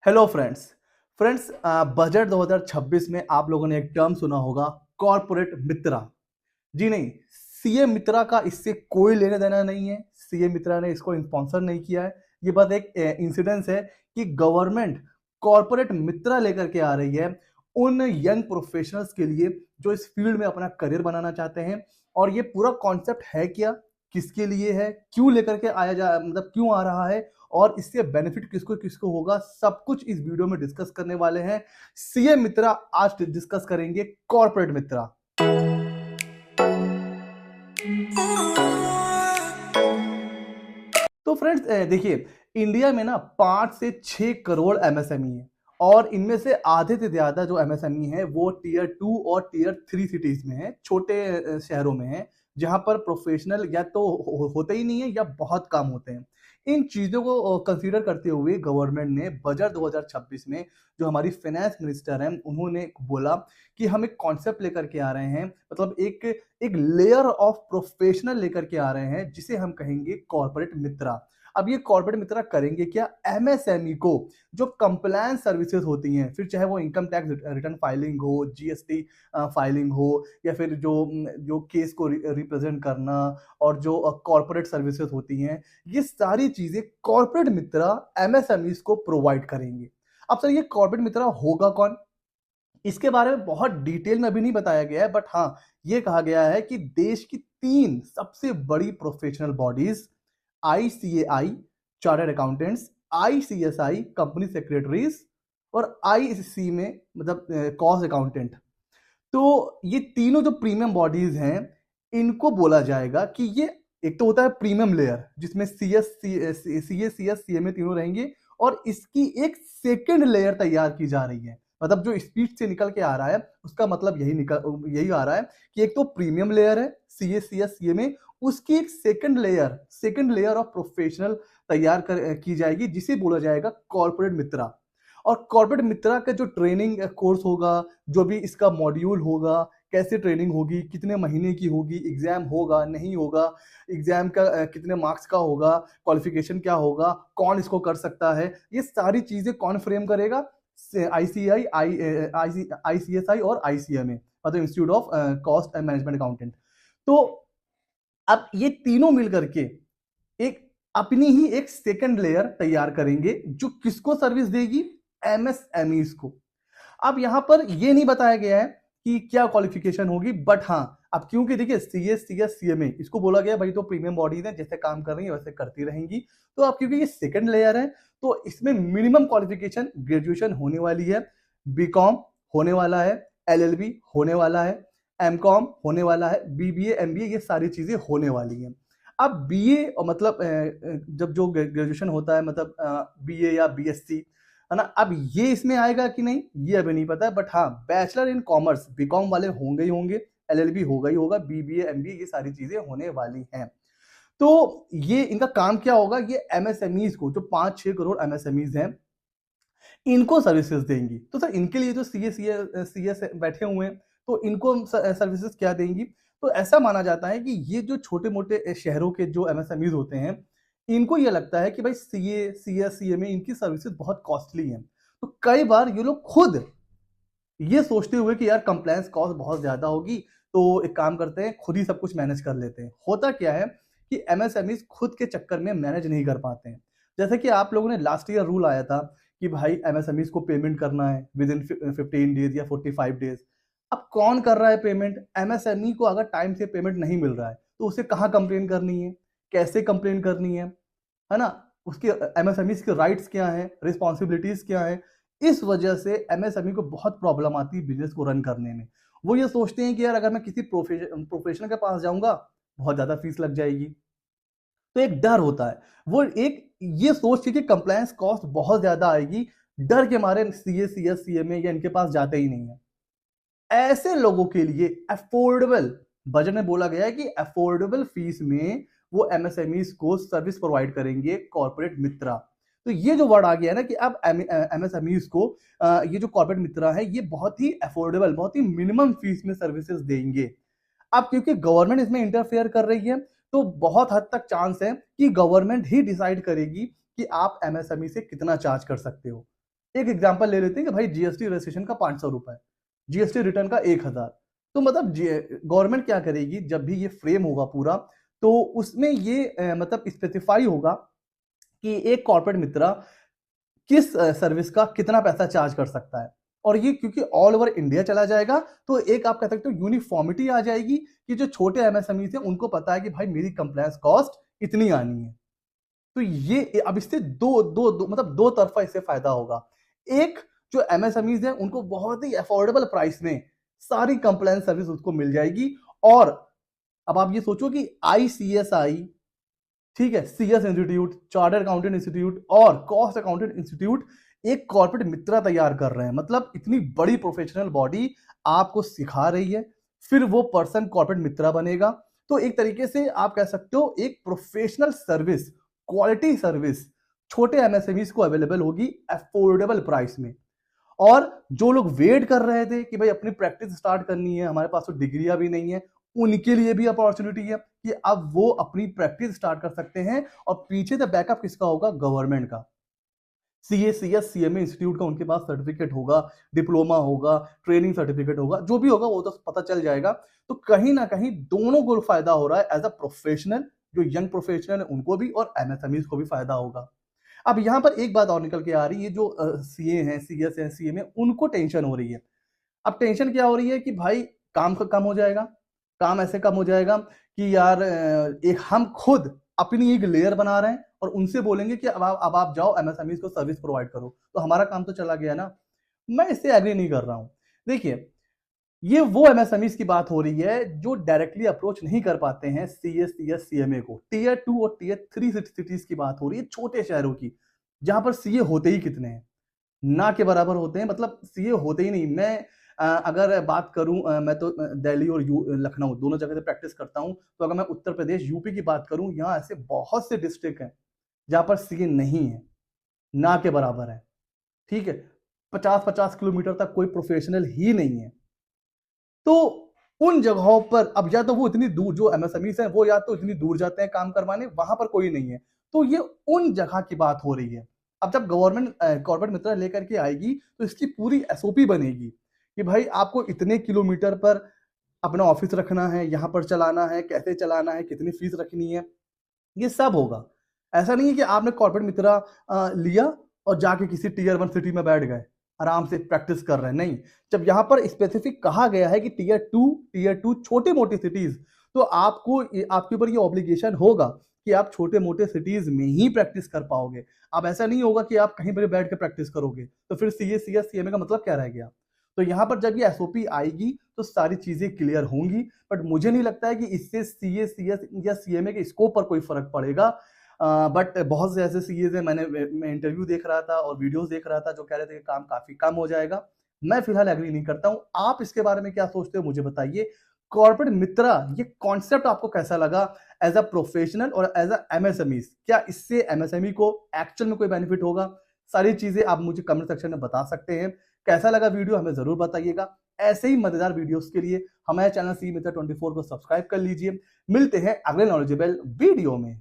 Hello friends. Budget 2026 में आप लोगों ने एक टर्म सुना होगा, कॉर्पोरेट मित्रा। जी नहीं, सीए मित्रा का इससे कोई लेना देना नहीं है। सीए मित्रा ने इसको स्पॉन्सर नहीं किया है। ये बस एक इंसिडेंस है कि गवर्नमेंट कॉर्पोरेट मित्रा लेकर के आ रही है उन यंग प्रोफेशनल्स के लिए जो इस फील्ड में अपना करियर बनाना चाहते हैं। और ये पूरा कॉन्सेप्ट है क्या, किसके लिए है, क्यों लेकर के आया जा मतलब क्यों आ रहा है और इससे बेनिफिट किसको किसको होगा, सब कुछ इस वीडियो में डिस्कस करने वाले हैं। सीए मित्रा आज डिस्कस करेंगे कॉर्पोरेट मित्रा। तो फ्रेंड्स देखिए, इंडिया में ना 5 से 6 करोड़ एमएसएमई है और इनमें से आधे से ज्यादा जो एमएसएमई है वो टीयर 2 और टीयर 3 सिटीज में है, छोटे शहरों में है, जहां पर प्रोफेशनल या तो होते ही नहीं है या बहुत कम होते हैं। इन चीजों को कंसीडर करते हुए गवर्नमेंट ने बजट 2026 में, जो हमारी फाइनेंस मिनिस्टर हैं, उन्होंने बोला कि हम एक कॉन्सेप्ट लेकर के आ रहे हैं, मतलब एक एक लेयर ऑफ प्रोफेशनल लेकर के आ रहे हैं जिसे हम कहेंगे कॉर्पोरेट मित्रा। अब ये कॉर्पोरेट मित्रा करेंगे क्या? एमएसएमई को जो कंप्लायंस सर्विसेज होती हैं, फिर चाहे वो इनकम टैक्स रिटर्न फाइलिंग हो, जीएसटी फाइलिंग हो, या फिर जो जो केस को रिप्रेजेंट करना और जो कॉर्पोरेट सर्विसेज होती हैं, ये सारी चीजें कॉर्पोरेट मित्रा एमएसएमई को प्रोवाइड करेंगे। अब सर, ये कॉर्पोरेट मित्रा होगा कौन? इसके बारे में बहुत डिटेल में अभी नहीं बताया गया है, बट हाँ, ये कहा गया है कि देश की 3 सबसे बड़ी professional bodies, ICAI chartered accountants, ICSI company secretaries और आईसी में मतलब कॉस्ट अकाउंटेंट, तो ये तीनों जो प्रीमियम बॉडीज हैं, इनको बोला जाएगा कि ये एक तो होता है प्रीमियम लेयर जिसमें सीएस सीएस सीएमए तीनों रहेंगे, और इसकी एक सेकंड लेयर तैयार की जा रही है। मतलब जो स्पीच से निकल के आ रहा है उसका मतलब यही आ रहा है कि एक तो प्रीमियम लेयर है सीएस सीएमए, उसकी एक सेकंड लेयर ऑफ प्रोफेशनल तैयार की जाएगी जिसे बोला जाएगा कॉर्पोरेट मित्रा। और कॉर्पोरेट मित्रा का जो ट्रेनिंग कोर्स होगा, जो भी इसका मॉड्यूल होगा, कैसे ट्रेनिंग होगी, कितने महीने की होगी, एग्जाम होगा नहीं होगा, एग्जाम का कितने मार्क्स का होगा, क्वालिफिकेशन क्या होगा, कौन इसको कर सकता है, ये सारी चीजें कौन फ्रेम करेगा? आईसीआई आईसीएसआई और आईसीएमए, मतलब institute of cost and management accountant. तो अब ये तीनों मिलकर के एक अपनी ही एक सेकंड लेयर तैयार करेंगे जो किसको सर्विस देगी? एमएसएमईज को। अब यहां पर ये नहीं बताया गया है कि क्या क्वालिफिकेशन होगी, बट हाँ, अब क्योंकि देखिए सीएस सीएमए इसको बोला गया भाई, तो प्रीमियम बॉडीज है, जैसे काम कर रही है वैसे करती रहेंगी। तो अब क्योंकि ये सेकंड लेयर है, तो इसमें मिनिमम क्वालिफिकेशन ग्रेजुएशन होने वाली है, बीकॉम होने वाला है, एलएलबी होने वाला है, एमकॉम होने वाला है, बीबीए एमबीए, ये सारी चीजें होने वाली हैं। अब बीए मतलब जब जो ग्रेजुएशन होता है, मतलब बीए या बीएससी, है ना, अब ये इसमें आएगा कि नहीं ये अभी नहीं पता है, बट हाँ, बैचलर इन कॉमर्स बीकॉम वाले होंगे ही होंगे, एलएलबी होगा ही होगा, बीबीए एमबीए ये सारी चीजें होने वाली हैं। तो ये इनका काम क्या होगा? ये एमएसएमईज को, जो 5-6 करोड़ एमएसएमईज हैं, इनको सर्विसेज देंगी। तो सर, इनके लिए जो सीएस बैठे हुए हैं, तो इनको सर्विसेज क्या देंगी? तो ऐसा माना जाता है कि ये जो छोटे मोटे शहरों के जो एमएसएमईज होते हैं, इनको ये लगता है कि भाई सीए सीएस सीएमए इनकी सर्विसेज बहुत कॉस्टली हैं। तो कई बार ये लोग खुद ये सोचते हुए कि यार कंप्लायंस कॉस्ट बहुत ज्यादा होगी, तो एक काम करते हैं, खुद ही सब कुछ मैनेज कर लेते हैं। होता क्या है कि एमएसएमईज खुद के चक्कर में मैनेज नहीं कर पाते हैं। जैसे कि आप लोगों ने लास्ट ईयर रूल आया था कि भाई एमएसएमईज को पेमेंट करना है विद इन 15 डेज या 45 डेज। अब कौन कर रहा है पेमेंट? एमएसएमई को अगर टाइम से पेमेंट नहीं मिल रहा है तो उसे कहाँ कंप्लेन करनी है, कैसे कंप्लेन करनी है ना? उसके एमएसएमई के राइट्स क्या हैं, रिस्पॉन्सिबिलिटीज क्या है? इस वजह से एमएसएमई को बहुत प्रॉब्लम आती है बिजनेस को रन करने में। वो ये सोचते हैं कि यार अगर मैं किसी प्रोफेशनल के पास जाऊंगा, बहुत ज्यादा फीस लग जाएगी। तो एक डर होता है, वो एक ये सोच के कि कंप्लायंस कॉस्ट बहुत ज्यादा आएगी, डर के मारे सीए सीएस सीएमए या इनके पास जाते ही नहीं है। ऐसे लोगों के लिए अफोर्डेबल, बजट में बोला गया है कि अफोर्डेबल फीस में वो एमएसएमईज को सर्विस प्रोवाइड करेंगे कॉर्पोरेट मित्रा। तो ये जो वर्ड आ गया है ना कि अब एमएसएमईज को ये जो कॉर्पोरेट मित्रा है, ये बहुत ही अफोर्डेबल, बहुत ही मिनिमम फीस में सर्विसेज देंगे। अब क्योंकि गवर्नमेंट इसमें इंटरफेयर कर रही है, तो बहुत हद तक चांस है कि गवर्नमेंट ही डिसाइड करेगी कि आप एमएसएमई से कितना चार्ज कर सकते हो। एक एग्जांपल ले लेते हैं कि भाई जीएसटी रजिस्ट्रेशन का 500 रुपए, जीएसटी रिटर्न का 1000। तो मतलब गवर्नमेंट क्या करेगी, जब भी ये फ्रेम होगा पूरा, तो उसमें ये मतलब स्पेसिफाई होगा कि एक कॉर्पोरेट मित्र किस सर्विस का कितना पैसा चार्ज कर सकता है। और ये क्योंकि ऑल ओवर इंडिया चला जाएगा, तो एक आप कह सकते हो यूनिफॉर्मिटी आ जाएगी कि जो छोटे एमएसएमई थे उनको पता है कि भाई मेरी कंप्लायंस कॉस्ट इतनी आनी है। तो ये अब इससे मतलब दो तरफा इससे फायदा होगा। एक, जो एमएसएमईज हैं उनको बहुत ही अफोर्डेबल प्राइस में सारी कंप्लायंस सर्विस उसको मिल जाएगी। और अब आप ये सोचो कि आईसीएसआई, ठीक है, CS institute, chartered accountant institute और कॉस्ट अकाउंटेंट इंस्टीट्यूट एक कॉर्पोरेट मित्र तैयार कर रहे हैं। मतलब इतनी बड़ी प्रोफेशनल बॉडी आपको सिखा रही है, फिर वो पर्सन कॉर्पोरेट मित्र बनेगा। तो एक तरीके से आप कह सकते हो एक प्रोफेशनल सर्विस, क्वालिटी सर्विस छोटे एमएसएमईज को अवेलेबल होगी अफोर्डेबल प्राइस में। और जो लोग वेट कर रहे थे कि भाई अपनी प्रैक्टिस स्टार्ट करनी है, हमारे पास तो डिग्रियां भी नहीं है, उनके लिए भी अपॉर्चुनिटी है कि अब वो अपनी प्रैक्टिस स्टार्ट कर सकते हैं। और पीछे से बैकअप किसका होगा? गवर्नमेंट का। सीएसीएस सीएमए इंस्टीट्यूट का उनके पास सर्टिफिकेट होगा, डिप्लोमा होगा, ट्रेनिंग सर्टिफिकेट होगा, जो भी होगा वो तो पता चल जाएगा। तो कहीं ना कहीं दोनों को फायदा हो रहा है एज अ प्रोफेशनल, जो यंग प्रोफेशनल है उनको भी और एमएसएमईज को भी फायदा होगा। अब यहां पर एक बात और निकल के आ रही है, जो सीए हैं, सीएस हैं, सीएमए, उनको टेंशन हो रही है। अब टेंशन क्या हो रही है कि भाई काम कम हो जाएगा। काम ऐसे कम हो जाएगा कि यार एक हम खुद अपनी एक लेयर बना रहे हैं और उनसे बोलेंगे कि अब आप जाओ एमएसएमईज को सर्विस प्रोवाइड करो, तो हमारा काम तो चला गया ना। मैं इससे एग्री नहीं कर रहा हूं। देखिए, ये वो एमएसएमईज की बात हो रही है जो डायरेक्टली अप्रोच नहीं कर पाते हैं सीएस सीएमए को। टीयर 2 और टीयर 3 सिटीज की बात हो रही है, छोटे शहरों की, जहां पर सीए होते ही कितने हैं, ना के बराबर होते हैं। मतलब सीए होते ही नहीं। मैं अगर बात करूं, मैं तो दिल्ली और लखनऊ दोनों जगह से प्रैक्टिस करता हूं। तो अगर मैं उत्तर प्रदेश यूपी की बात करूं, यहाँ ऐसे बहुत से डिस्ट्रिक्ट हैं जहां पर सीए नहीं है, ना के बराबर है। ठीक है, 50-50 किलोमीटर तक कोई प्रोफेशनल ही नहीं है। तो उन जगहों पर अब या तो वो इतनी दूर, जो एमएसएमईज हैं वो या तो इतनी दूर जाते हैं काम करवाने, वहां पर कोई नहीं है। तो ये उन जगह की बात हो रही है। अब जब गवर्नमेंट कॉर्पोरेट मित्र लेकर के आएगी तो इसकी पूरी एसओपी बनेगी कि भाई आपको इतने किलोमीटर पर अपना ऑफिस रखना है, यहाँ पर चलाना है, कैसे चलाना है, कितनी फीस रखनी है, ये सब होगा। ऐसा नहीं है कि आपने कॉर्पोरेट मित्र लिया और जाके किसी टीयर 1 सिटी में बैठ गए, आराम से प्रैक्टिस कर रहे हैं। नहीं, जब यहाँ पर स्पेसिफिक कहा गया है कि टीयर 2 छोटे मोटे सिटीज, तो आपके ऊपर ये ऑब्लिगेशन होगा कि आप छोटे मोटे सिटीज में ही प्रैक्टिस कर पाओगे। अब ऐसा नहीं होगा कि आप कहीं पर बैठ के प्रैक्टिस करोगे, तो फिर सीएस सीएमए का मतलब क्या रह गया? तो यहाँ पर जब ये एसओपी आएगी तो सारी चीजें क्लियर होंगी। बट मुझे नहीं लगता है कि इससे सीएस या सीएमए के स्कोप पर कोई फर्क पड़ेगा। बट बहुत से ऐसे सीएज हैं, मैं इंटरव्यू देख रहा था और वीडियोस देख रहा था जो कह रहे थे कि काम काफी कम हो जाएगा। मैं फिलहाल एग्री नहीं करता हूं। आप इसके बारे में क्या सोचते हो मुझे बताइए। कॉर्पोरेट मित्रा, ये कॉन्सेप्ट आपको कैसा लगा एज अ प्रोफेशनल और एज अ एमएसएमई? क्या इससे एमएसएमई को एक्चुअल में कोई बेनिफिट होगा? सारी चीजें आप मुझे कमेंट सेक्शन में बता सकते हैं। कैसा लगा वीडियो हमें जरूर बताइएगा। ऐसे ही मजेदार वीडियोस के लिए हमारे चैनल सी मित्र 24 को सब्सक्राइब कर लीजिए। मिलते हैं अगले नॉलेजेबल वीडियो में।